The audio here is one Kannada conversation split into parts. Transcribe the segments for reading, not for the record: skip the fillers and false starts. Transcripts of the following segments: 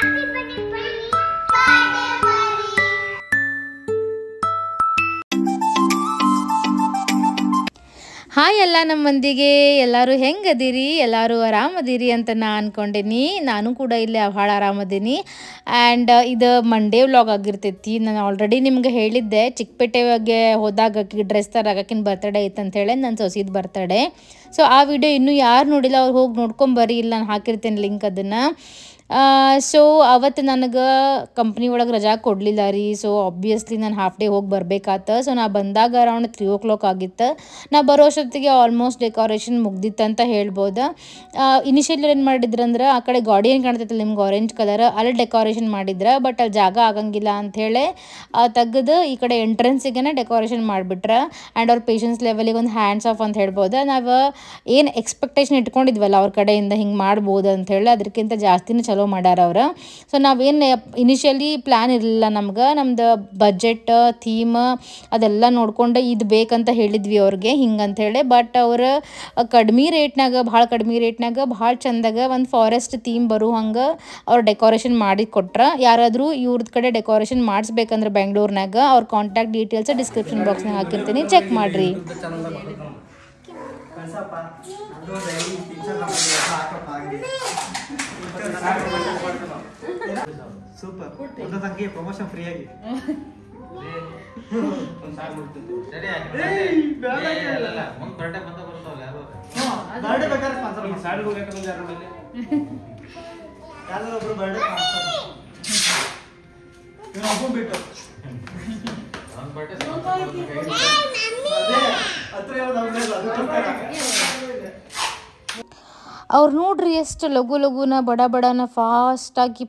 ಹಾಯ್ ಎಲ್ಲ ನಮ್ಮ ಮಂದಿಗೆ ಎಲ್ಲರೂ ಹೆಂಗದಿರಿ, ಎಲ್ಲರೂ ಆರಾಮದಿರಿ ಅಂತ ನಾನು ಅಂದ್ಕೊಂಡೀನಿ. ನಾನು ಕೂಡ ಇಲ್ಲೇ ಭಾಳ ಆರಾಮದೀನಿ. ಆ್ಯಂಡ್ ಇದು ಮಂಡೇ ವ್ಲಾಗ್ ಆಗಿರ್ತೈತಿ. ನಾನು ಆಲ್ರೆಡಿ ನಿಮ್ಗೆ ಹೇಳಿದ್ದೆ, ಚಿಕ್ಕಪೇಟೆಗೆ ಹೋದಾಗ ಡ್ರೆಸ್ ತರಾಕಿನ ಬರ್ತಡೇ ಐತೆ ಅಂಥೇಳಿ, ನನ್ನ ಸೊಸಿದ ಬರ್ತಡೇ. ಸೊ ಆ ವಿಡಿಯೋ ಇನ್ನೂ ಯಾರು ನೋಡಿಲ್ಲ ಅವ್ರು ಹೋಗಿ ನೋಡ್ಕೊಂಬರ್ರಿ, ಇಲ್ಲ ನಾನು ಹಾಕಿರ್ತೇನೆ ಲಿಂಕ್ ಅದನ್ನು. ಸೊ ಅವತ್ತು ನನಗೆ ಕಂಪ್ನಿ ಒಳಗೆ ರಜಾ ಕೊಡಲಿಲ್ಲ ರೀ. ಸೊ ಆಬ್ವಿಯಸ್ಲಿ ನಾನು ಹಾಫ್ ಡೇ ಹೋಗಿ ಬರಬೇಕಾತ. ಸೊ ನಾ ಬಂದಾಗ ಅರೌಂಡ್ 3 o'clock ಆಗಿತ್ತು. ನಾ ಬರೋ ಅಷ್ಟೊತ್ತಿಗೆ ಆಲ್ಮೋಸ್ಟ್ ಡೆಕೋರೇಷನ್ ಮುಗ್ದಿತ್ತು ಅಂತ ಹೇಳ್ಬೋದು. ಇನಿಷಿಯಲಿ ಏನು ಮಾಡಿದ್ರಂದ್ರೆ, ಆ ಕಡೆ ಗಾಡಿ ಏನು ಕಾಣ್ತೈತಲ್ಲ ನಿಮ್ಗೆ ಆರೆಂಜ್ ಕಲರ್, ಅಲ್ಲಿ ಡೆಕೋರೇಷನ್ ಮಾಡಿದ್ರೆ, ಬಟ್ ಅಲ್ಲಿ ಜಾಗ ಆಗಂಗಿಲ್ಲ ಅಂಥೇಳಿ ತೆಗೆದು ಈ ಕಡೆ ಎಂಟ್ರೆನ್ಸಿಗೆ ಡೆಕೋರೇಷನ್ ಮಾಡಿಬಿಟ್ರೆ. ಆ್ಯಂಡ್ ಅವ್ರ ಪೇಷನ್ಸ್ ಲೆವೆಲಿಗೆ ಒಂದು ಹ್ಯಾಂಡ್ಸ್ ಆಫ್ ಅಂತ ಹೇಳ್ಬೋದು. ನಾವು ಏನು ಎಕ್ಸ್ಪೆಕ್ಟೇಷನ್ ಇಟ್ಕೊಂಡಿದ್ವಲ್ಲ ಅವ್ರ ಕಡೆಯಿಂದ ಹಿಂಗೆ ಮಾಡ್ಬೋದು ಅಂಥೇಳಿ, ಅದಕ್ಕಿಂತ ಜಾಸ್ತಿನೇ ಚಲೋ ಮಾಡ್ಯಾರ ಅವ್ರು. ಸೊ ನಾವೇನು ಇನಿಷಿಯಲಿ ಪ್ಲ್ಯಾನ್ ಇರಲಿಲ್ಲ ನಮ್ಗೆ. ನಮ್ದು ಬಜೆಟ್, ಥೀಮ್ ಅದೆಲ್ಲ ನೋಡ್ಕೊಂಡು ಇದು ಬೇಕಂತ ಹೇಳಿದ್ವಿ ಅವ್ರಿಗೆ ಹಿಂಗಂಥೇಳಿ. ಬಟ್ ಅವರು ಕಡಿಮೆ ರೇಟ್ನಾಗ, ಭಾಳ ಚಂದಾಗ ಒಂದು ಫಾರೆಸ್ಟ್ ಥೀಮ್ ಬರೋ ಹಂಗೆ ಅವ್ರು ಡೆಕೋರೇಷನ್ ಮಾಡಿ ಕೊಟ್ರೆ. ಯಾರಾದರೂ ಇವ್ರದ್ದು ಕಡೆ ಡೆಕೋರೇಷನ್ ಮಾಡಿಸ್ಬೇಕಂದ್ರೆ ಬೆಂಗಳೂರಿನಾಗ, ಅವ್ರ ಕಾಂಟ್ಯಾಕ್ಟ್ ಡೀಟೇಲ್ಸ್ ಡಿಸ್ಕ್ರಿಪ್ಷನ್ ಬಾಕ್ಸ್ನಾಗ ಹಾಕಿರ್ತೀನಿ, ಚೆಕ್ ಮಾಡಿರಿ. ಸೂಪರ್. ಒಂದು ತಂಗಿ ಪ್ರಮೋಷನ್ ಫ್ರೀ ಆಗಿ ಯಾರೊಬ್ರು ಬರ್ಡೇ ಬಿಟ್ಟು ಅವ್ರು ನೋಡ್ರಿ ಎಷ್ಟು ಲಘುನ ಬಡನ ಫಾಸ್ಟಾಗಿ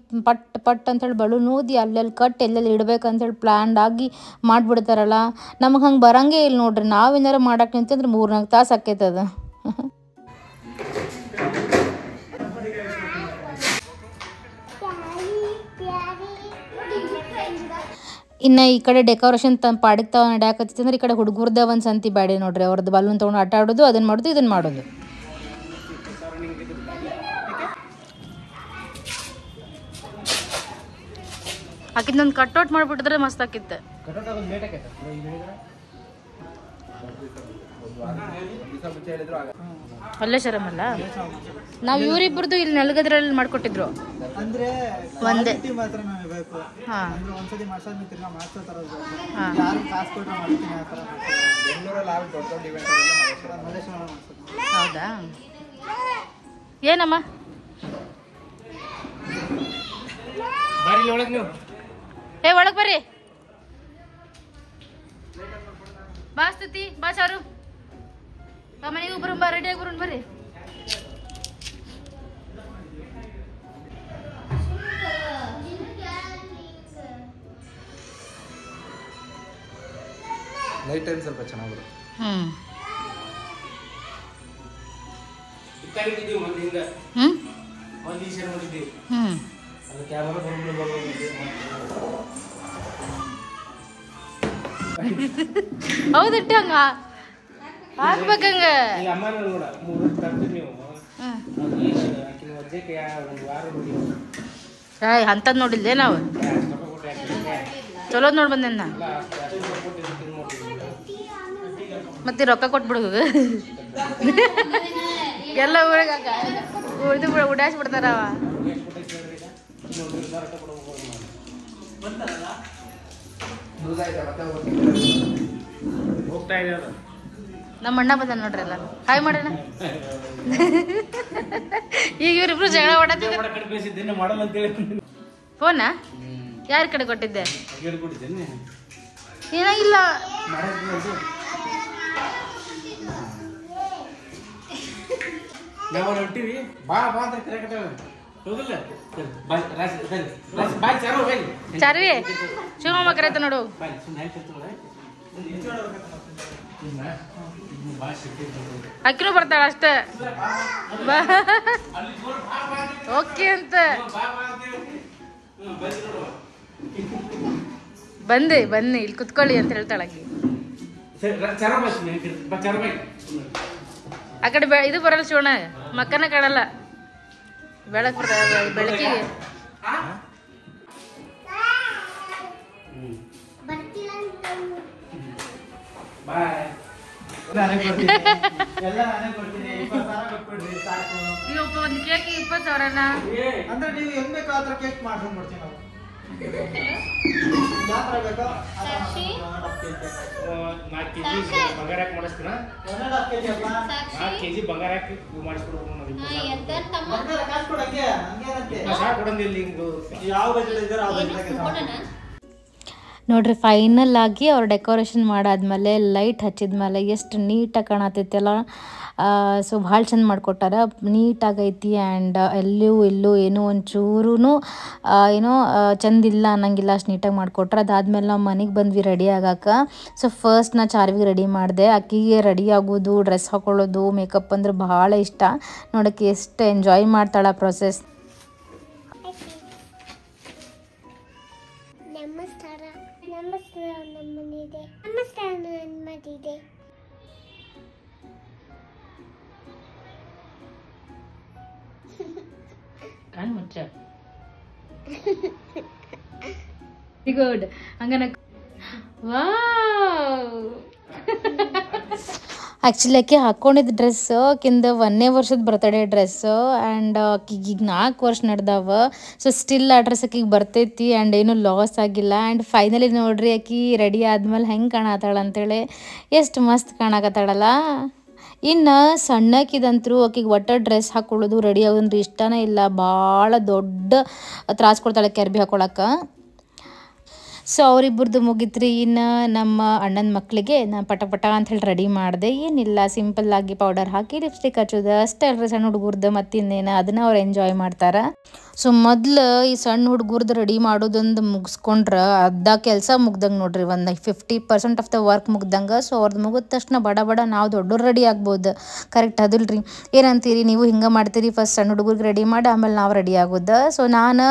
ಪಟ್ ಅಂಥೇಳಿ ಬಲೂನ್ ಓದಿ ಅಲ್ಲೆಲ್ಲಿ ಕಟ್ ಎಲ್ಲೆಲ್ಲಿ ಇಡ್ಬೇಕಂತೇಳಿ ಪ್ಲ್ಯಾನ್ಡ್ ಆಗಿ ಮಾಡಿಬಿಡ್ತಾರಲ್ಲ. ನಮಗೆ ಹಂಗೆ ಬರಂಗೇ ಇಲ್ಲ ನೋಡ್ರಿ. ನಾವೇನಾರು ಮಾಡಕ್ಕೆ ನಿಂತಂದ್ರೆ 3-4 ತಾಸು ಆಕೈತದ. ಇನ್ನು ಈ ಕಡೆ ಡೆಕೋರೇಷನ್ ಪಾಡಿಗೆ ತಾವ ನಡೆಯಾಕತ್ತೈತಿ ಅಂದ್ರೆ, ಈ ಕಡೆ ಹುಡುಗರ್ದ ಒಂದು ಸಂತಿ ಬ್ಯಾಡಿ ನೋಡ್ರಿ. ಅವ್ರದ್ದು ಬಲೂನ್ ತೊಗೊಂಡು ಆಟ ಆಡೋದು, ಅದನ್ನು ಮಾಡೋದು, ಇದನ್ನು ಮಾಡೋದು. ಆಕಿಂದೊಂದು ಕಟ್ಔಟ್ ಮಾಡಿಬಿಟ್ಟಿದ್ರೆ ಮಸ್ತ್ ಆಕಿತ್ತು. ಅಲ್ಲೇ ಶರಮಲ್ಲ, ನಾವು ಇವರಿಬ್ಬರದು ಇಲ್ಲಿ ನೆಲಗದ್ರಲ್ಲಿ ಮಾಡ್ಕೊಟ್ಟಿದ್ರು. ಒಂದೇ ಹೌದಾ? ಏನಮ್ಮ ಒಳಗ್ ಬರ್ರಿ. ಬಾ ಸ್ತುತಿ, ಬಾ ಚಾರು, ಬಾ ಮನೆಗೆ ಬರೋಣ, ಬಾ ರೆಡಿಯಾಗಿ ಬರೋಣ ಬರ್ರಿ. ನೈಟ್ ಟೈಮ್ ಸ್ವಲ್ಪ ಚೆನ್ನಾಗಿರುತ್ತೆ. ಹೌದಟ್ಟ ಹಂಗ ಆಗ್ಬೇಕಂಗ. ಅಂತದ್ ನೋಡಿಲ್ದೆ ನಾವು, ಚಲೋದ್ ನೋಡ್ ಬಂದೆ. ಮತ್ತೆ ರೊಕ್ಕ ಕೊಟ್ಬಿಡುದು ಎಲ್ಲ ಊರಿಗೆ ಉಡಾಯಿಸ್ಬಿಡ್ತಾರ. ನಮ್ಮ ಅಣ್ಣ ಬಂದ ನೋಡ್ರಿ, ಎಲ್ಲ ಹಾಯ್ ಮಾಡೋಣ. ಈಗ ಇವ್ರಿಬ್ರು ಜಗಳ ಹೊಡತಿದ್ದೆ. ಫೋನಾ ಯಾರ ಕಡೆ ಕೊಟ್ಟಿದ್ದೆ? ಏನಾಗಿಲ್ಲ. ನಾವು ಹೊಂಟಿವಿ, ಬಾ ಬಾ ಅಂತ ಕರೆಕ್ಟ್ ಹೋಗಿಲ್ಲ. ಚಾರ್ವಿ ಶಿವಮ್ಮ ಕರೆತ ನೋಡು. ಅಕ್ಕಿನೂ ಬರ್ತಾಳ ಅಷ್ಟೇ. ಓಕೆ ಅಂತ ಬನ್ನಿ ಇಲ್ಲಿ ಕುತ್ಕೊಳ್ಳಿ ಅಂತ ಹೇಳ್ತಾಳ ಅಕ್ಕಿ. ಆ ಕಡೆ ಇದು ಬರಲ್ಲ ಶಿವಣ್ಣ, ಮಕ್ಕನ ಕಾಣಲ್ಲ, ಬೆಳಕ್ ಬರ್ತದೆ ಬೆಳಕಿಗೆ. ನಾನೇ ಕೊಡ್ತೀನಿ ಎಲ್ಲ ನಾನೇ ಕೊಡ್ತೀನಿ 20,000 ಕೊಟ್ಬಿಡ್ರಿ ಸಾಕು ಒಂದು ಕೇಕ್ 20,000ನಾ ಅಂದ್ರೆ ನೀವು ಹೆಂಗ್ ಬೇಕೋ ಆ ಥರ ಕೇಕ್ ಮಾಡ್ಕೊಂಡು ಕೊಡ್ತೀವಿ ನಾವು ಯಾವ ಥರ ಬೇಕೋ ಸಾಕ್ಷಿ 4 kg ಬಂಗಾರ ಹಾಕಿ ಮಾಡಿಸ್ತೀನ 1.5 kg ಅಪ್ಪ 4 kg ಬಂಗಾರ ಹಾಕಿ ಮಾಡಿಸ್ಕೊಡ್ಬೇಕು ನೋಡಿ ಬಂಗಾರ ಕಾಸು ಕೊಡಂಗೆ ಹಂಗೇನಂತೆ ಸಾಕು ಕೊಡಂದಿಲ್ಲ ಹಿಂಗು ಯಾವ ಬಜೆಟ್ ಇದ್ದಾರೋ ಆ ಬಜೆಟ್ ನೋಡ್ರಿ ಫೈನಲ್ ಆಗಿ ಅವ್ರು ಡೆಕೋರೇಷನ್ ಮಾಡಾದ್ಮೇಲೆ ಲೈಟ್ ಹಚ್ಚಿದ್ಮೇಲೆ ಎಷ್ಟು ನೀಟಾಗಿ ಕಾಣತೈತಲ್ಲ ಸೊ ಭಾಳ ಚಂದ ಮಾಡಿಕೊಟ್ಟಾರ ನೀಟಾಗೈತಿ ಆ್ಯಂಡ್ ಎಲ್ಲೂ ಏನೋ ಒಂಚೂರು ಏನೋ ಚಂದಿಲ್ಲ ಅನ್ನಂಗಿಲ್ಲ ಅಷ್ಟು ನೀಟಾಗಿ ಮಾಡಿಕೊಟ್ರೆ ಅದಾದ್ಮೇಲೆ ನಾವು ಮನೆಗೆ ಬಂದ್ವಿ ರೆಡಿ ಆಗಾಕ ಸೊ ಫಸ್ಟ್ ನಾ ಚಾರ್ವಿಗೆ ರೆಡಿ ಮಾಡಿದೆ ಆಕಿಗೆ ರೆಡಿ ಆಗೋದು ಡ್ರೆಸ್ ಹಾಕೊಳ್ಳೋದು ಮೇಕಪ್ ಅಂದ್ರೆ ಭಾಳ ಇಷ್ಟ ನೋಡೋಕ್ಕೆ ಎಷ್ಟು ಎಂಜಾಯ್ ಮಾಡ್ತಾಳೆ ಪ್ರೊಸೆಸ್ ಕಣ್ಣು ಮುಚ್ಚ ಗುಡ್ ಹಂಗನ ವಾವ್ ಆ್ಯಕ್ಚುಲಿ ಆಕೆ ಹಾಕ್ಕೊಂಡಿದ್ದ ಡ್ರೆಸ್ ಆಕಿಂದ 1ನೇ ವರ್ಷದ ಬರ್ತಡೇ ಡ್ರೆಸ್ಸು ಆ್ಯಂಡ್ ಆಕಿಗೆ ಈಗ 4 ವರ್ಷ ನಡೆದಾವ ಸೊ ಸ್ಟಿಲ್ ಆ ಡ್ರೆಸ್ ಆಕಿಗೆ ಬರ್ತೈತಿ ಆ್ಯಂಡ್ ಏನೂ ಲಾಸ್ ಆಗಿಲ್ಲ ಆ್ಯಂಡ್ ಫೈನಲಿ ನೋಡ್ರಿ ಆಕಿ ರೆಡಿ ಆದ್ಮೇಲೆ ಹೆಂಗೆ ಕಾಣತ್ತಾಳ ಅಂತೇಳಿ ಎಷ್ಟು ಮಸ್ತ್ ಕಾಣಕತ್ತಾಳಲ್ಲ ಇನ್ನು ಸಣ್ಣಕ್ಕಿದಂತರೂ ಆಕಿಗೆ ಒಟ್ಟು ಡ್ರೆಸ್ ಹಾಕ್ಕೊಳ್ಳೋದು ರೆಡಿ ಆಗೋದಂದ್ರೆ ಇಷ್ಟನೇ ಇಲ್ಲ ಭಾಳ ದೊಡ್ಡ ತ್ರಾಸ ಕೊಡ್ತಾಳೆ ಕೆರ್ಬಿ ಹಾಕೊಳಕ್ಕೆ ಸೊ ಅವರಿಬ್ಬರದು ಮುಗಿತ್ರಿ ಇನ್ನು ನಮ್ಮ ಅಣ್ಣನ ಮಕ್ಕಳಿಗೆ ನಾನು ಪಟ ಅಂಥೇಳಿ ರೆಡಿ ಮಾಡಿದೆ ಏನಿಲ್ಲ ಸಿಂಪಲ್ಲಾಗಿ ಪೌಡರ್ ಹಾಕಿ ಲಿಪ್ಸ್ಟಿಕ್ ಹಚ್ಚೋದು ಅಷ್ಟೇ ಅಲ್ರಿ ಸಣ್ಣ ಹುಡುಗರ್ದು ಮತ್ತಿನ್ನೇನು ಅದನ್ನ ಅವ್ರು ಎಂಜಾಯ್ ಮಾಡ್ತಾರೆ ಸೊ ಮೊದಲು ಈ ಸಣ್ಣ ಹುಡುಗರ್ದು ರೆಡಿ ಮಾಡೋದೊಂದು ಮುಗಿಸ್ಕೊಂಡ್ರೆ ಅರ್ಧ ಕೆಲಸ ಮುಗ್ದಂಗೆ ನೋಡ್ರಿ ಒಂದು 50% ಆಫ್ ದ ವರ್ಕ್ ಮುಗ್ದಂಗೆ ಸೊ ಅವ್ರದ್ದು ಮುಗಿದ ತಕ್ಷಣ ಬಡ ನಾವು ದೊಡ್ಡವ್ರು ರೆಡಿ ಆಗ್ಬೋದು ಕರೆಕ್ಟ್ ಅದಲ್ರಿ ಏನಂತೀರಿ ನೀವು ಹಿಂಗೆ ಮಾಡ್ತೀರಿ ಫಸ್ಟ್ ಸಣ್ಣ ಹುಡುಗರಿಗೆ ರೆಡಿ ಮಾಡಿ ಆಮೇಲೆ ನಾವು ರೆಡಿ ಆಗೋದು ಸೊ ನಾನು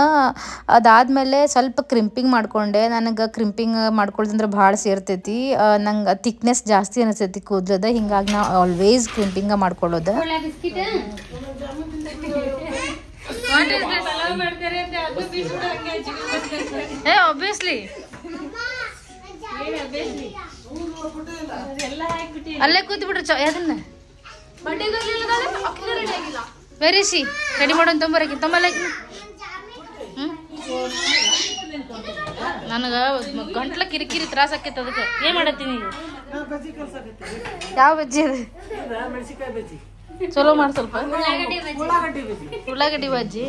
ಅದಾದಮೇಲೆ ಸ್ವಲ್ಪ ಕ್ರಿಂಪಿಂಗ್ ಮಾಡಿಕೊಂಡೆ ನನಗೆ ಕ್ರಿಂಪಿಂಗ್ ಮಾಡ್ಕೊಳ್ಳೋದಂದ್ರೆ ಭಾಳ ಸೇರ್ತೈತಿ ನಂಗೆ ಥಿಕ್ನೆಸ್ ಜಾಸ್ತಿ ಅನಿಸ್ತೈತಿ ಕೂದಲದ ಹಿಂಗಾಗಿ ನಾವು ಆಲ್ವೇಸ್ ಕ್ರಿಂಪಿಂಗ ಮಾಡ್ಕೊಳ್ಳೋದು ಆಬ್ವಿಯಸ್ಲಿ ಅಲ್ಲೇ ಕೂತ್ ಬಿಡ್ರಿ ಅದನ್ನ ವೆರಿ ಸಿ ರೆಡಿ ಮಾಡೋಣ ತೊಂಬರಕ್ಕೆ ತೊಂಬಲ್ಲಕ್ಕೆ ನನಗೆ ಗಂಟ್ಲ ಕಿರಿಕಿರಿ ತ್ರಾಸ ಆಕೈತೆ ಅದಕ್ಕೆ ಏನು ಮಾಡತ್ತೀನಿ ಯಾವ ಬಜ್ಜಿ ಅದು ಚಲೋ ಮಾಡಿ ಸ್ವಲ್ಪ ಉಳ್ಳಾಗಡ್ಡಿ ಬಜ್ಜಿ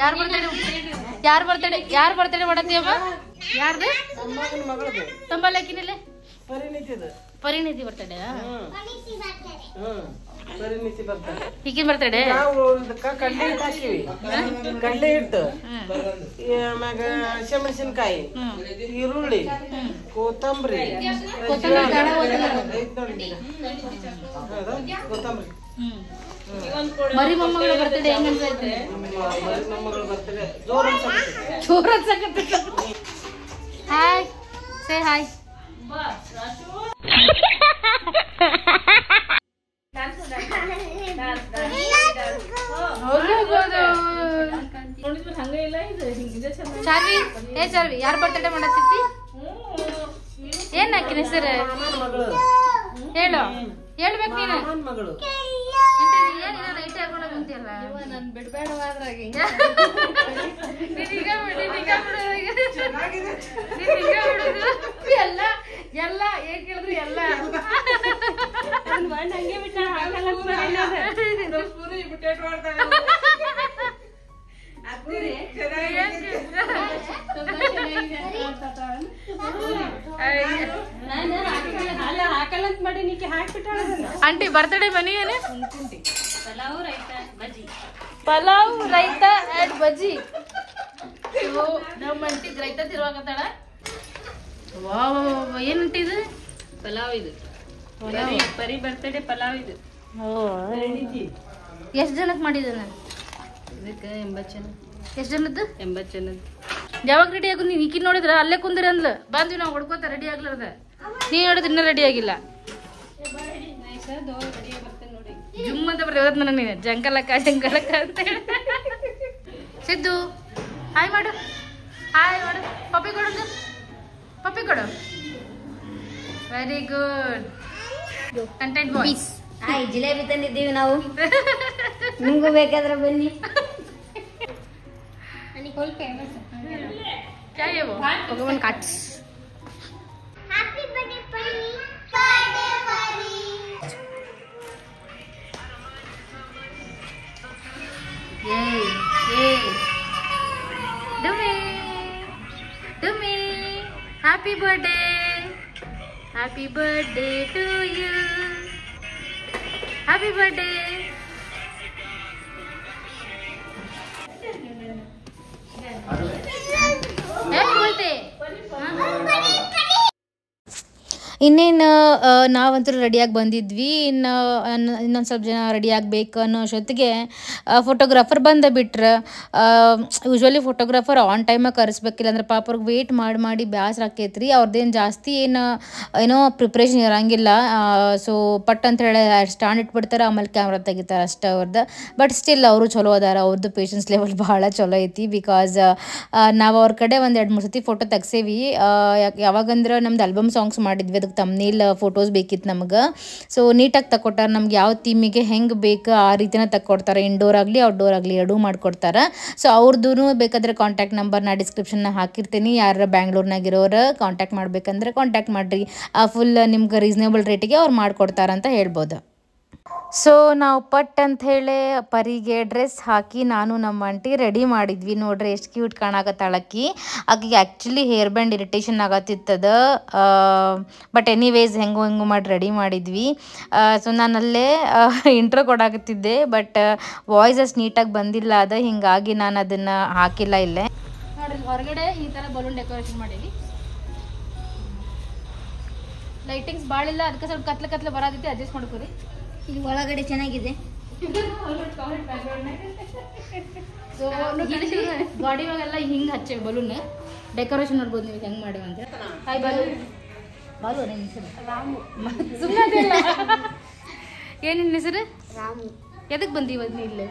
ಯಾರು ಬರ್ತಡೆ ಮಾಡತ್ತೀಯಮ್ಮ ಯಾರ್ದು ತಂಬಲ್ಲಕ್ಕಿನಿಲ್ಲ ಪರಿಣಿತಿ ಬರ್ತಡೆ ಈಗಿನ ಬರ್ತಡೆ ಕಡ್ಲೆ ಹಿಟ್ಟು ಆಮ್ಯಾಗ ಹಸಿಮೆಣಸಿನ್ಕಾಯಿ ಈರುಳ್ಳಿ ಕೊತ್ತಂಬರಿ ಕೊತ್ತಂಬರಿ ಮರಿ ಮೊಮ್ಮಗಳ ಬರ್ತಡೆ ಹೆಂಗಂತೈತೆ ಮೊಮ್ಮಗಳ ಬರ್ತಡೆ ಜೋರ್ ಅನ್ಸಕತ್ತೆ hi say hi Charvi Charvi ಯಾರು ಬರ್ತಡೇ ಮಾಡತ್ತಿದ್ದಿ ಏನ್ ಹಾಕಿನ ಹೆಸರು ಹೇಳು ಹೇಳ್ಬೇಕು ನೀನು ಎಲ್ಲ ಎಲ್ಲ ಏನ್ ಕೇಳಿದ್ರು ಎಲ್ಲ ಆಂಟಿ ಬರ್ತಡೇ ಬನ್ನಿ ಏನೇ ಪಲಾವ್ ರೈತ ಅಂಡ್ ಬಜ್ಜಿ ನಮ್ಮ ಅಂಟಿ ರೈತ ತಿರುವಾಗತ್ತಾಳ ಏನಂಟಿ ಇದು ಪಲಾವ್ ಇದು ಪರಿ ಬರ್ತಡೇ ಪಲಾವ್ ಇದು ಎಷ್ಟು ಜನಕ್ಕೆ ಮಾಡಿದ್ದಾನೆ ಇದಕ್ಕೆ 80 ಜನ ಎಷ್ಟು ಜನದ್ದು 80 ಜನದ್ದು ಯಾವಾಗ ರೆಡಿ ಆಗು ನೀನು ಈಕಿನ ನೋಡಿದ್ರ ಅಲ್ಲೇ ಕುಂದಿರ ಅಂದ್ಲ ಬಂದ್ವಿ ನಾವು ಹೊಡ್ಕೋತ ರೆಡಿ ಆಗ್ಲಾರ್ದ ನೀ ನೋಡಿದ್ರೆ ಇನ್ನೂ ರೆಡಿ ಆಗಿಲ್ಲ ಜುಮ್ ಅಂತ ಬರ್ತೇವೆ ನನಗೆ ನೀನು ಜಂಕಲಕ್ಕ ಅಂತ ಹೇಳಿ ಸಿದ್ದು ಹಾಯ್ ಮಾಡು ಪಪ್ಪಿ ಕೊಡು ವೆರಿ ಗುಡ್ ಕಂಟೆಂಟ್ ಬಾಯ್ಸ್. ಜಿಲೇಬಿ ತಂದಿದ್ದೀವಿ ನಾವು, ನಿಮ್ಗೂ ಬೇಕಾದ್ರೆ ಬನ್ನಿ. फुल फेमस क्या है वो? Pokemon cards. Happy birthday Pari, birthday Pari. Yay! Yay! Dumi! Happy birthday! Happy birthday to you! Happy birthday! ಇನ್ನೇನು ನಾವಂತೂ ರೆಡಿಯಾಗಿ ಬಂದಿದ್ವಿ. ಇನ್ನೊಂದು ಸ್ವಲ್ಪ ಜನ ರೆಡಿ ಆಗಬೇಕು ಅನ್ನೋ ಅಷ್ಟೊತ್ತಿಗೆ ಫೋಟೋಗ್ರಾಫರ್ ಬಂದ ಬಿಟ್ರೆ. ಯೂಶ್ವಲಿ ಫೋಟೋಗ್ರಾಫರ್ ಆನ್ ಟೈಮಾಗಿ ಕರೆಸ್ಬೇಕಿಲ್ಲ ಅಂದ್ರೆ ಪಾಪ ಅವ್ರಿಗೆ ವೇಟ್ ಮಾಡಿ ಬೇಸರ ಆಕೈತ್ರಿ. ಅವ್ರದ್ದೇನು ಜಾಸ್ತಿ ಏನೋ ಪ್ರಿಪ್ರೇಷನ್ ಇರೋಂಗಿಲ್ಲ. ಸೊ ಪಟ್ ಅಂತ ಹೇಳಿ ಸ್ಟ್ಯಾಂಡ್ ಇಟ್ಬಿಡ್ತಾರೆ, ಆಮೇಲೆ ಕ್ಯಾಮ್ರಾ ತೆಗಿತಾರೆ ಅಷ್ಟೇ ಅವ್ರದ್ದು. ಬಟ್ ಸ್ಟಿಲ್ ಅವರು ಚಲೋ ಅದಾರ, ಅವ್ರದ್ದು ಪೇಷನ್ಸ್ ಲೆವೆಲ್ ಭಾಳ ಚಲೋ ಐತಿ. ಬಿಕಾಸ್ ನಾವು ಅವ್ರ ಕಡೆ ಒಂದು 2-3 ಸತಿ ಫೋಟೋ ತೆಗ್ಸೇವಿ. ಯಾವಾಗಂದ್ರೆ ನಮ್ದು ಆಲ್ಬಮ್ ಸಾಂಗ್ಸ್ ಮಾಡಿದ್ವಿ, ಅದಕ್ಕೆ ತಮ್ನೇಲ್ ಫೋಟೋಸ್ ಬೇಕಿತ್ತು ನಮ್ಗೆ. ಸೊ ನೀಟಾಗಿ ತಕ್ಕೊಟ್ಟಾರೆ. ನಮ್ಗೆ ಯಾವ ಥೀಮಿಗೆ ಹೆಂಗೆ ಬೇಕು ಆ ರೀತಿನ ತಕ್ಕೊಡ್ತಾರೆ. ಇಂಡೋರ್ ಆಗಲಿ ಔಟ್ಡೋರ್ ಆಗಲಿ ಎರಡೂ ಮಾಡ್ಕೊಡ್ತಾರೆ. ಸೊ ಅವ್ರದ್ದು ಬೇಕಾದರೆ ಕಾಂಟ್ಯಾಕ್ಟ್ ನಂಬರ್ನ ಡಿಸ್ಕ್ರಿಪ್ಷನ್ನ ಹಾಕಿರ್ತೀನಿ. ಯಾರು ಬ್ಯಾಂಗ್ಳೂರ್ನಾಗಿರೋರು ಕಾಂಟ್ಯಾಕ್ಟ್ ಮಾಡ್ಬೇಕಂದ್ರೆ ಕಾಂಟ್ಯಾಕ್ಟ್ ಮಾಡಿರಿ. ಫುಲ್ ನಿಮ್ಗೆ ರೀಸನೇಬಲ್ ರೇಟಿಗೆ ಅವ್ರು ಮಾಡಿಕೊಡ್ತಾರಂತ ಹೇಳ್ಬೋದು. ಸೊ ನಾವು ಪಟ್ ಅಂತ ಹೇಳಿ ಪರಿಗೆ ಡ್ರೆಸ್ ಹಾಕಿ ನಾನು ನಮ್ಮ ಆಂಟಿ ರೆಡಿ ಮಾಡಿದ್ವಿ. ನೋಡ್ರಿ ಎಷ್ಟು ಕ್ಯೂಟ್ ಕಾಣಕತ್ತಾಳಕ್ಕಿ. ಆಕೆಗೆ ಆ್ಯಕ್ಚುಲಿ ಹೇರ್ ಬ್ಯಾಂಡ್ ಇರಿಟೇಷನ್ ಆಗತ್ತಿತ್ತದ. ಬಟ್ ಎನಿವೇಸ್ ಹೆಂಗೋ ಮಾಡಿ ರೆಡಿ ಮಾಡಿದ್ವಿ. ಸೊ ನಾನಲ್ಲೇ ಇಂಟ್ರೋ ಕೊಡಾಕತ್ತಿದ್ದೆ, ಬಟ್ ವಾಯ್ಸ್ ಅಷ್ಟು ನೀಟಾಗಿ ಬಂದಿಲ್ಲ ಅದ, ಹೀಗಾಗಿ ನಾನು ಅದನ್ನು ಹಾಕಿಲ್ಲ ಇಲ್ಲೇ. ನೋಡ್ರಿ ಹೊರಗಡೆ ಈ ಥರ ಬಲೂನ್ ಡೆಕೋರೇಷನ್ ಮಾಡೀವಿ. ಲೈಟಿಂಗ್ಸ್ ಭಾಳಿಲ್ಲ, ಅದಕ್ಕೆ ಸ್ವಲ್ಪ ಕತ್ಲೆ ಬರೋದೈತಿ, ಅಡ್ಜಸ್ಟ್ ಮಾಡ್ಕೊರಿ. ಇದು ಒಳಗಡೆ ಚೆನ್ನಾಗಿದೆ. ಸೊ ಗಾಡಿ ಒಳಗೆಲ್ಲ ಹಿಂಗೆ ಹಚ್ಚೇವಿ ಬಲೂನ್. ಡೆಕೋರೇಷನ್ ನೋಡ್ಬೋದು ನೀವು ಹೆಂಗೆ ಮಾಡಿವ ಅಂತ. ಹಾಯ್ ಬಾಲು. ಬಾಲು ನಿನ್ನ ಹೆಸರು ಸುಮ್ಮನೆ ಏನು ನಿನ್ನ ಹೆಸರು? ರಾಮು. ಎದಕ್ಕೆ ಬಂದೀವ ನೀ ಇಲ್ಲೇ?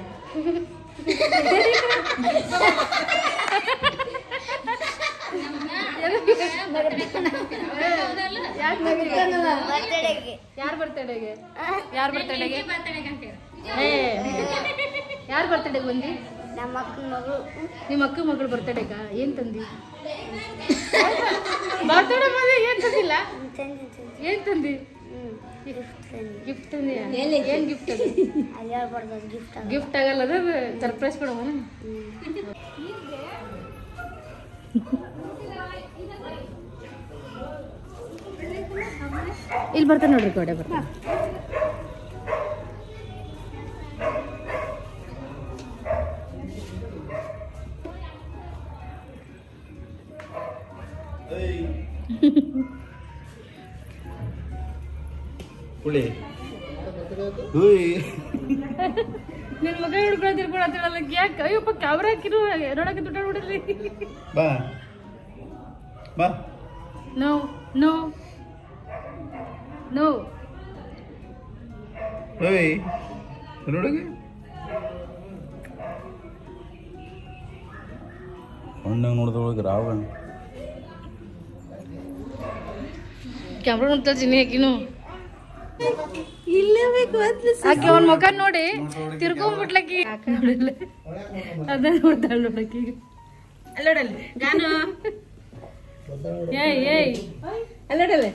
ಯಾರ ಬರ್ತಡೆಗೆ? ಯಾರ ಬರ್ತಡೆಗೆ ಬಂದಿ? ನಮ್ಮ ಅಕ್ಕನ ಮಗಳು. ನಿಮ್ಮ ಅಕ್ಕ ಮಗಳು ಬರ್ತಡೆಗ ಏನ್ ತಂದಿ? ಬರ್ತಡೆ ಬಂದಿ ಏನ್ ತಂದಿಲ್ಲ? ಏನ್ ತಂದಿ? ಗಿಫ್ಟ್ ತಂದಿ. ಏನ್ ಗಿಫ್ಟ್ ಅದು? ಗಿಫ್ಟ್ ಆಗಲ್ಲ, ಅದು ಸರ್ಪ್ರೈಸ್ ಕೊಡೋಣ. ಇಲ್ಲಿ ಬರ್ತಾನೆ ನೋಡ್ರಿ, ಕಡೆ ಬರ್ತಾನೆ. ನಿನ್ ಮಗ ಹಿಡ್ಕೊಳ್ತಿರ್ಕೊಳತ್ತಿರಲ್ಲ ಯಾಕೆ? ಅಯ್ಯಪ್ಪ ಕ್ಯಾಮ್ರಾ ಹಾಕಿರು ನೋಡಕ್ಕೆ ದುಡ್ಡು ನೋಡಿರ್ಲಿ. ಬಾ ಬಾ. No no no. ಓಯ್ ನೋಡಗೆ ಹೊಣ್ಣಂಗೆ ನೋಡಿದೊಳಗೆ ರಾವಣ ಕ್ಯಾಮ್ರಾ ನೋಡ್ತಾ ಚಿನ್ನಿ ಹಾಕಿನು ಆಕೆ ಅವನ ಮುಖ ನೋಡಿ ತಿರ್ಕೊಂಡ್ಬಿಟ್ಲಕ್ಕಿ. ಅದ ನೋಡ್ತಾಳ ನೋಡಕ್ಕಿ. ಅಲ್ಲೋಡಲ್ಲಿ ನಾನು ಏಯ್ ಏಯ್ ಅಲ್ಲೋಡಲ್ಲೇ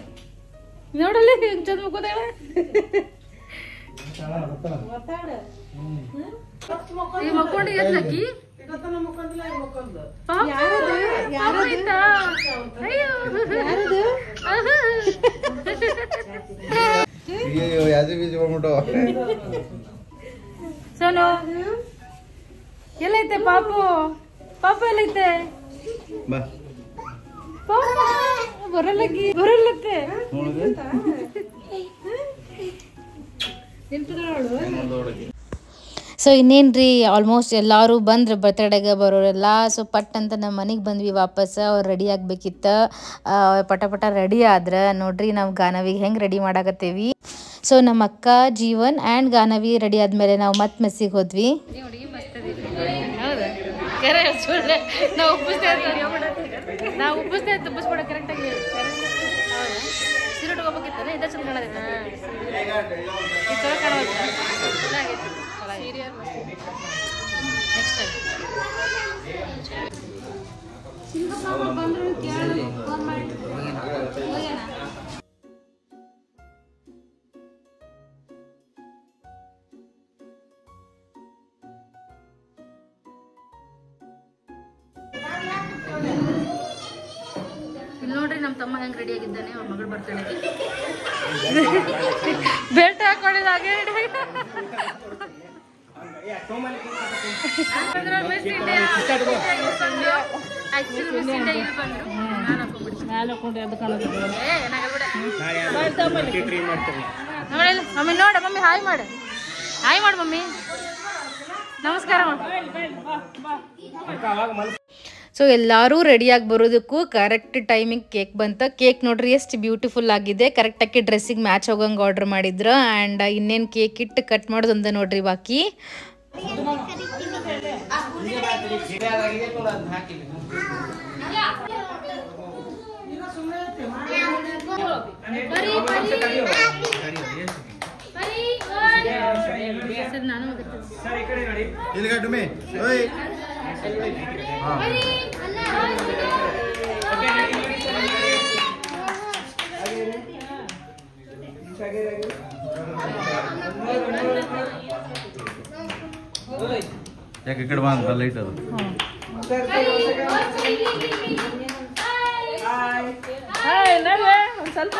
ನೋಡಲ್ಲೇ ಚಂದ ಮುಖದಾಳ. ಈ ಮಕ್ಕೊಂಡು ಎತ್ತಕ್ಕಿ ಯಾವ್ದು ಬೀಜ ಬಂದ್ಬಿಟ್ಟು ಸೋನು ಎಲ್ಲೈತೆ? ಪಾಪು ಪಾಪು ಎಲ್ಲೈತೆ? ಬಾ ಬರಲ್ಲಕ್ಕಿ ಬರಲ್ಲತ್ತೆ. ಸೊ ಇನ್ನೇನ್ರಿ ಆಲ್ಮೋಸ್ಟ್ ಎಲ್ಲರೂ ಬಂದ್ರೆ ಬರ್ತಡೆಗೆ ಬರೋರೆಲ್ಲ. ಸೊ ಪಟ್ ಅಂತ ನಮ್ಮ ಮನೆಗೆ ಬಂದ್ವಿ ವಾಪಸ್. ಅವ್ರು ರೆಡಿ ಆಗ್ಬೇಕಿತ್ತು. ಪಟ ರೆಡಿ ಆದ್ರೆ ನೋಡ್ರಿ ನಾವು ಗಾನವಿಗೆ ಹೆಂಗೆ ರೆಡಿ ಮಾಡಾಕತ್ತೇವಿ. ಸೊ ನಮ್ಮ ಅಕ್ಕ ಜೀವನ್ ಆ್ಯಂಡ್ ಗಾನವಿ ರೆಡಿ ಆದಮೇಲೆ ನಾವು ಮತ್ತೆ ಮೆಸ್ಸಿಗೆ ಹೋದ್ವಿ. ನಾವು ಉಪ್ಪಿಸ್ತೇವೆ ತುಪ್ಪಿಸ್ಕೊಡ ಕರೆಕ್ಟಾಗಿ ಸೀರೆ ತಗೋಬೇಕಿತ್ತಾನೆ ಇದ ಚಂದ ಕಾಣೋದಿಲ್ಲ ಚಲೋ ಕಾಣೋದಿಲ್ಲ ನೆಕ್ಸ್ಟ್ ಟೈಮ್ ಇಲ್ಲಿ ನೋಡ್ರಿ ನಮ್ಮ ತಮ್ಮ ಹೆಂಗ್ ರೆಡಿ ಆಗಿದ್ದಾನೆ ಅವ್ರ ಮಗಳು ಬರ್ತಾಳೆ ಬೆಲ್ಟ್ ಹಾಕೊಂಡಿದ್ದು ಹಾಗೆ ರೆಡಿ ಮಮ್ಮಿ ನೋಡ ಮಮ್ಮಿ ಹಾಯ್ ಮಾಡು ಮಮ್ಮಿ ನಮಸ್ಕಾರ ಸೊ ಎಲ್ಲರೂ ರೆಡಿಯಾಗಿ ಬರೋದಕ್ಕೂ ಕರೆಕ್ಟ್ ಟೈಮಿಗೆ ಕೇಕ್ ಬಂತ ಕೇಕ್ ನೋಡ್ರಿ ಎಷ್ಟು ಬ್ಯೂಟಿಫುಲ್ ಆಗಿದೆ ಕರೆಕ್ಟಾಗಿ ಡ್ರೆಸ್ಸಿಗೆ ಮ್ಯಾಚ್ ಹೋಗಂಗೆ ಆರ್ಡರ್ ಮಾಡಿದ್ರು ಆ್ಯಂಡ್ ಇನ್ನೇನು ಕೇಕ್ ಇಟ್ಟು ಕಟ್ ಮಾಡೋದೊಂದು ನೋಡ್ರಿ ಬಾಕಿ ಯಾಕೆ ಈ ಕಡೆ ಬಂದ ಲೈಟ್ ಅದು ಸ್ವಲ್ಪ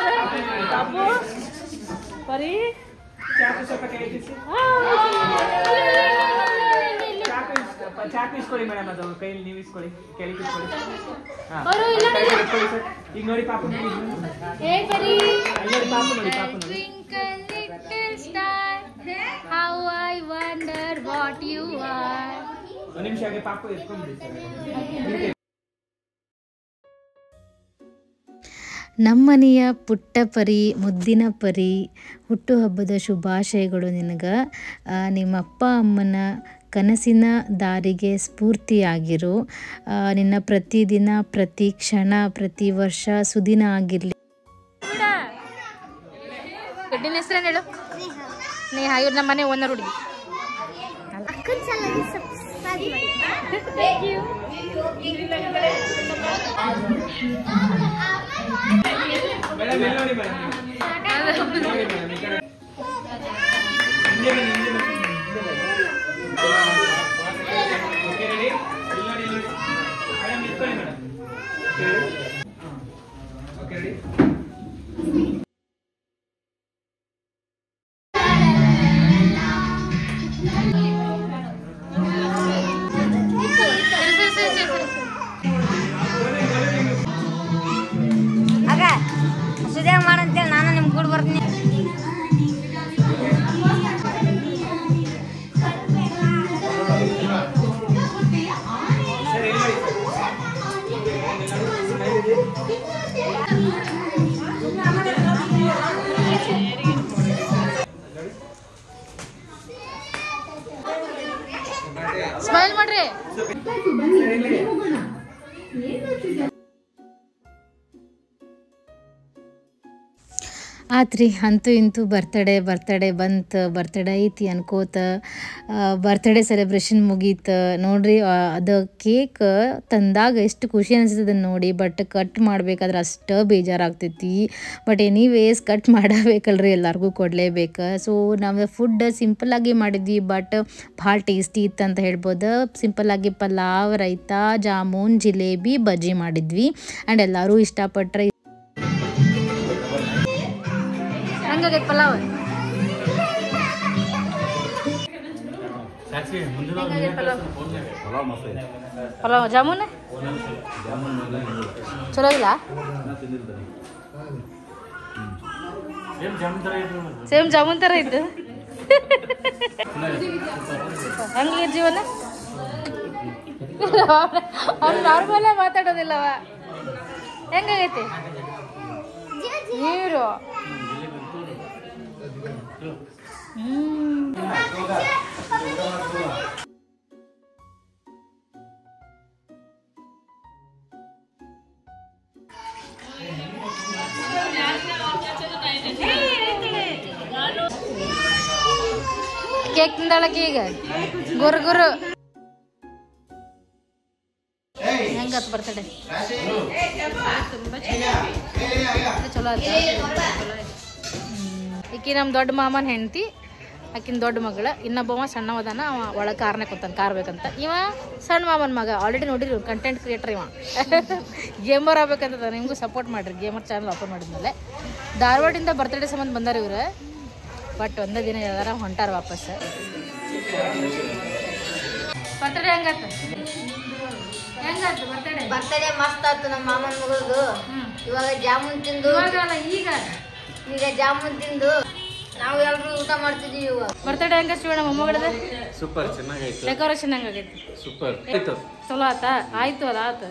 ಬರೀ ಚಾಕು ಇಸ್ಕೊಳ್ಳಿ ಮೇಡಮ್ ಅದು ಕೈಲಿ ನೀವು ಇಸ್ಕೊಳ್ಳಿ ಕೆಳಗೆ ಇಸ್ಕೊಳ್ಳಿ ಈಗ ನೋಡಿ ಪಾಪು ನೋಡಿ ಪಾಪು ನೋಡಿ How I wonder what you are. ಒಂದು ನಿಮಿಷ ಹಾಗೆ ಪಾಪು ಎತ್ಕೊಂಡ್ಬಿಡಿ ನಮ್ಮನೆಯ ಪುಟ್ಟ ಪರಿ ಮುದ್ದಿನ ಪರಿ ಹುಟ್ಟುಹಬ್ಬದ ಶುಭಾಶಯಗಳು ನಿನಗೆ ನಿಮ್ಮ ಅಪ್ಪ ಅಮ್ಮನ ಕನಸಿನ ದಾರಿಗೆ ಸ್ಫೂರ್ತಿಯಾಗಿರು ನಿನ್ನ ಪ್ರತಿದಿನ ಪ್ರತಿ ಕ್ಷಣ ಪ್ರತಿ ವರ್ಷ ಸುದಿನ ಆಗಿರಲಿ ಗಡ್ಡಿನ ಹೆಸರೇನು ಹೇಳು ನೇಹ ಇವ್ರು ನಮ್ಮ ಮನೆ ಓನರ್ ಹುಡುಗಿ ಮಾಡಂತೇಳಿ ನಾನು ನಿಮ್ ಕೂಡ ಬರ್ತೀನಿ ಸ್ಮೈಲ್ ಮಾಡ್ರಿ ಆತ್ರಿ ಅಂತೂ ಇಂತೂ ಬರ್ತಡೇ ಬಂತು ಬರ್ತಡೇ ಐತಿ ಅನ್ಕೋತ ಬರ್ತಡೇ ಸೆಲೆಬ್ರೇಷನ್ ಮುಗೀತು ನೋಡ್ರಿ ಅದು ಕೇಕ್ ತಂದಾಗ ಎಷ್ಟು ಖುಷಿ ಅನಿಸ್ತದೆ ನೋಡಿ ಬಟ್ ಕಟ್ ಮಾಡ್ಬೇಕಾದ್ರೆ ಅಷ್ಟು ಬೇಜಾರಾಗ್ತೈತಿ ಬಟ್ ಎನಿವೇಸ್ ಕಟ್ ಮಾಡಬೇಕಲ್ರಿ ಎಲ್ಲರಿಗೂ ಕೊಡಲೇಬೇಕು ಸೊ ನಾವು ಫುಡ್ ಸಿಂಪಲ್ಲಾಗಿ ಮಾಡಿದ್ವಿ ಬಟ್ ಭಾಳ ಟೇಸ್ಟಿ ಇತ್ತು ಅಂತ ಹೇಳ್ಬೋದು ಸಿಂಪಲ್ಲಾಗಿ ಪಲಾವ್ ರೈತಾ ಜಾಮೂನ್ ಜಿಲೇಬಿ ಬಜ್ಜಿ ಮಾಡಿದ್ವಿ ಆ್ಯಂಡ್ ಎಲ್ಲರೂ ಇಷ್ಟಪಟ್ಟರೆ ಹೆಂಗಾಗೈತೆ ಪಲಾವ್ ಪಲಾವ್ ಜಾಮೂನ್ ಚಲೋ ಇಲ್ಲ ಸೇಮ್ ಜಾಮೂನ್ ಥರ ಇತ್ತು ಹೆಂಗೆ ಜೀವನ ಅವ್ನು ನಾರ್ಮಲೇ ಮಾತಾಡೋದಿಲ್ಲವ ಹೆಂಗಾಗೈತಿ ನೀರು ಕೇಕ್ ತಿಂದಾಳಕ್ಕೆ ಈಗ ಗುರು ಗುರು ಹೆಂಗತ್ ಬರ್ತಡೆ ಚಲೋ ಆಯ್ತು. ಈಕಿ ನಮ್ಮ ದೊಡ್ಡ ಮಾಮನ ಹೆಂಡತಿ, ಆಕಿನ ದೊಡ್ಡ ಮಗಳ. ಇನ್ನೊಬ್ಬವ ಸಣ್ಣವದಾನ, ಅವ ಒಳಗೆ ಕಾರ್ನೇ ಕೂತಾನ, ಕಾರ್ ಬೇಕಂತ. ಇವ ಸಣ್ಣ ಮಾಮನ ಮಗ. ಆಲ್ರೆಡಿ ನೋಡಿರಿ, ಕಂಟೆಂಟ್ ಕ್ರಿಯೇಟರ್ ಇವ. ಗೇಮರ್ ಆಗ್ಬೇಕಂತ. ನಿಮಗೂ ಸಪೋರ್ಟ್ ಮಾಡಿರಿ, ಗೇಮರ್ ಚಾನಲ್ ಓಪನ್ ಮಾಡಿದ್ಮೇಲೆ. ಧಾರವಾಡಿಂದ ಬರ್ತಡೇ ಸಂಬಂಧ ಬಂದಾರ ಇವ್ರು. ಬಟ್ ಒಂದೇ ದಿನ ಯಾವ್ದಾರ ಹೊಂಟಾರ ವಾಪಸ್. ಬರ್ತಡೇ ಹೆಂಗಾಯ್ತು? ಹೆಂಗಾಯ್ತು ಬರ್ತಡೇ? ಬರ್ತಡೇ ಮಸ್ತ್ ಆಯ್ತು ನಮ್ಮ ಮಾಮನ ಮಗಳದು. ಇವಾಗ ಜಾಮೂನ್ ತಿಂದು ಈಗ ಜಾಮೂನ್ ತಿಂದು ನಾವು ಎಲ್ರು ಊಟ ಮಾಡ್ತಿದೀವಿ. ಇವಾಗ ಬರ್ತಡೇ ಹೆಂಗ ಶಿವಣ್ಣ ಮೊಮ್ಮಗಳದ? ಸೂಪರ್, ಚೆನ್ನಾಗೈತೆ. ಡೆಕೋರೇಷನ್ ಹೆಂಗಾಗೈತಿ? ಸೂಪರ್ ಆಯ್ತು. ಚಲೋ ಆತಾ? ಆಯ್ತು ಅಲ್ಲ, ಆತ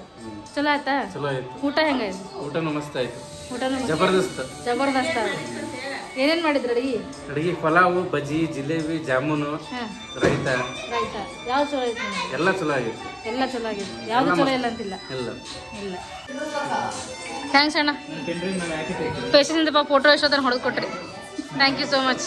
ಚಲೋ ಆಯ್ತಾ? ಚಲೋ ಆಯ್ತು. ಊಟ ಹೆಂಗಾಯ್ತು? ಊಟನೂ ಮಸ್ತ್ ಆಯ್ತು. ಊಟನೂ ಜಬರ್ದಸ್ತ್. ಜಬರ್ದಸ್ತ್. ಏನೇನ್ ಮಾಡಿದ್ರು ಅಡಿಗೆ? ಅಡಿಗೆ ಪಲಾವು, ಬಜ್ಜಿ, ಜಿಲೇಬಿ, ಜಾಮೂನು, ರೈತ. ರೈತ ಯಾವ್ದು ಚಲೋ ಐತಿ? ಎಲ್ಲ ಚಲೋ ಆಗಿತ್ತು. ಎಲ್ಲ ಚಲೋ ಆಗಿತ್ತು. ಯಾವ್ದು ಚಲೋ ಇಲ್ಲ ಅಂತಿಲ್ಲ. ಎಲ್ಲ ಇಲ್ಲ. ಥ್ಯಾಂಕ್ಸ್ ಅಣ್ಣ. ಪೇಷನ್ಸ್ ಫೋಟೋ ಎಷ್ಟೊತ್ತನ ಹೊಡೆದು ಕೊಟ್ರಿ. Thank you so much.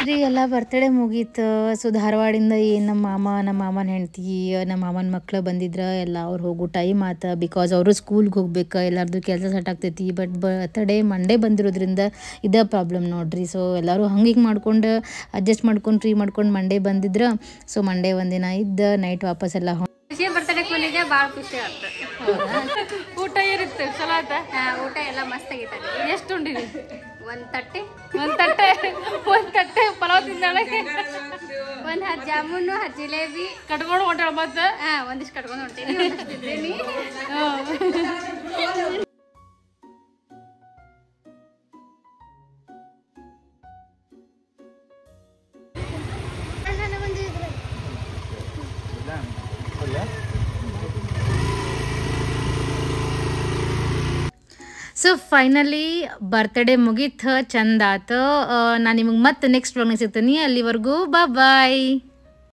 ರೀ ಎಲ್ಲ ಬರ್ತಡೇ ಮುಗೀತು. ಸೊ ಧಾರವಾಡಿಂದ ಏನು ನಮ್ಮ ಮಾಮನ ಹೆಂಡ್ತಿ, ನಮ್ಮ ಮಾಮನ ಮಕ್ಳು ಬಂದಿದ್ರ ಎಲ್ಲ. ಅವ್ರು ಹೋಗೋ ಟೈಮ್ ಆತ. ಬಿಕಾಸ್ ಅವರು ಸ್ಕೂಲ್ಗೆ ಹೋಗ್ಬೇಕು, ಎಲ್ಲರದು ಕೆಲಸ ಸೆಟ್ ಆಗ್ತೈತಿ. ಬಟ್ ಬರ್ತಡೇ ಮಂಡೇ ಬಂದಿರೋದ್ರಿಂದ ಇದೇ ಪ್ರಾಬ್ಲಮ್ ನೋಡ್ರಿ. ಸೊ ಎಲ್ಲರೂ ಹಂಗೆ ಮಾಡ್ಕೊಂಡು ಅಡ್ಜಸ್ಟ್ ಮಾಡ್ಕೊಂಡು ಫ್ರೀ ಮಾಡ್ಕೊಂಡು ಮಂಡೇ ಬಂದಿದ್ರು. ಸೊ ಮಂಡೇ ಒಂದಿನ ಇದ್ದು ನೈಟ್ ವಾಪಸ್ ಎಲ್ಲ ಖುಷಿ ಬರ್ತಡೇ ಕೂಲಿಗೆ ಭಾಳ ಖುಷಿ ಆಯ್ತು. ಊಟ ಇರುತ್ತೆ ಚಲೋ ಆಯ್ತಾ? ಊಟ ಎಲ್ಲ ಮಸ್ತ್ ಆಗೈತೆ. ಎಷ್ಟು ಉಂಡಿರಿ? ಒಂದು ತಟ್ಟೆ ಪಲಾವ್ ತಿಂದಾಳೆ. ಒಂದು 10 ಜಾಮೂನು, 10 ಜಿಲೇಬಿ ಕಟ್ಕೊಂಡು ಹೊಂಟಾಳ. ಮತ್ತೆ ಒಂದಿಷ್ಟು ಕಟ್ಕೊಂಡು ಹೊಂಟೀನಿ, ಒಂದಿಷ್ಟು ತಿಂತೀನಿ. ಸೊ ಫೈನಲಿ ಬರ್ತಡೇ ಮುಗೀತು, ಚಂದ ಆತು. ನಾನು ನಿಮಗೆ ಮತ್ತೆ ನೆಕ್ಸ್ಟ್ ವ್ಲಾಗ್ನಾಗ ಸಿಗ್ತೀನಿ. ಅಲ್ಲಿವರೆಗೂ ಬಾಯ್.